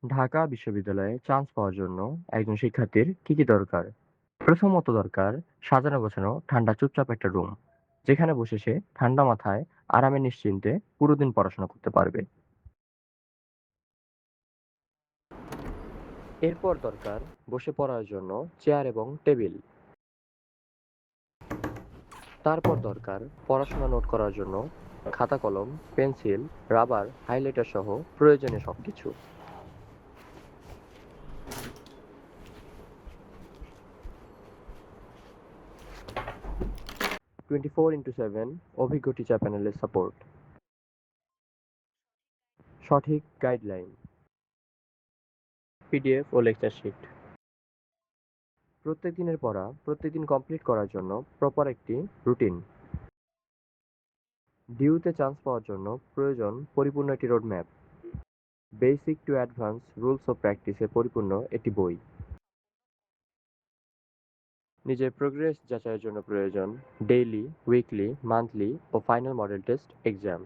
ঢাকা বিশ্ববিদ্যালয়ে চান্স পাওয়ার জন্য একজন শিক্ষার্থীর কি কি দরকার? প্রথমত দরকার সাজানো গোছানো ঠান্ডা চুপচাপ একটা রুম, যেখানে বসে সে ঠান্ডা মাথায় আরামে নিশ্চিন্তে পুরো দিন পড়াশোনা করতে পারবে। এরপর দরকার বসে পড়ার জন্য চেয়ার এবং টেবিল। তারপর দরকার পড়াশোনা নোট করার জন্য খাতা কলম, পেন্সিল, রাবার, হাইলাইটার সহ প্রয়োজনীয় সবকিছু। 24x7 অভিজ্ঞ টিচার প্যানেলের সাপোর্ট, সঠিক গাইডলাইন, পিডিএফ ও লেকচার শিট। প্রত্যেক দিনের পড়া প্রত্যেকদিন কমপ্লিট করার জন্য প্রপার একটি রুটিন। ডিউতে চান্স পাওয়ার জন্য প্রয়োজন পরিপূর্ণ একটি roadmap. Basic to advance rules ও প্র্যাকটিসে পরিপূর্ণ একটি বই। নিজের প্রোগ্রেস যাচাইয়ের জন্য প্রয়োজন ডেইলি, উইকলি, মান্থলি ও ফাইনাল মডেল টেস্ট এক্সাম।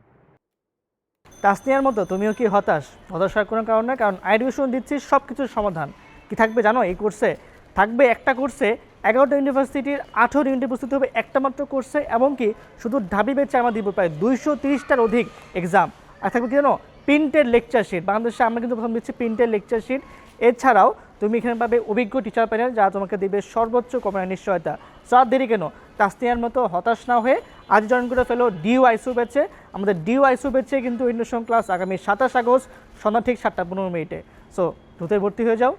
তাসনিয়ার মতো তুমিও কি হতাশ? হতাশার কোনো কারণ নেই, কারণ আইডিউশন দিচ্ছি সব কিছুর সমাধান। কি থাকবে জানো এই কোর্সে? থাকবে একটা কোর্সে 11টা ইউনিভার্সিটির 18 ইউনিটে প্রস্তুতি হবে একটা মাত্র কোর্সে, এমনকি শুধু ঢাবি বেচে আমরা দিব প্রায় 230টার অধিক এক্সাম। আর থাকবে কি জানো? Printed lecture sheet. বাংলাদেশে আমরা কিন্তু প্রথম দিচ্ছি প্রিন্টেড লেকচার শিট। এছাড়াও তুমি এখানে পাবে অভিজ্ঞ টিচার প্যানেল, যারা তোমাকে দিবে সর্বোচ্চ কমানোর নিশ্চয়তা। সো আর দেরি কেন? তাসনিয়ার মতো হতাশ না হয়ে আজ জয়েন করে ফেলো ডিউ আইসু ব্যাচে। আমাদের ডিউ আইসু ব্যাচে কিন্তু ইন্ডোনেশিয়ান ক্লাস আগামী 27 আগস্ট সন্ধ্যা ঠিক 7টা 15 মিনিটে। সো দ্রুতই ভর্তি হয়ে যাও।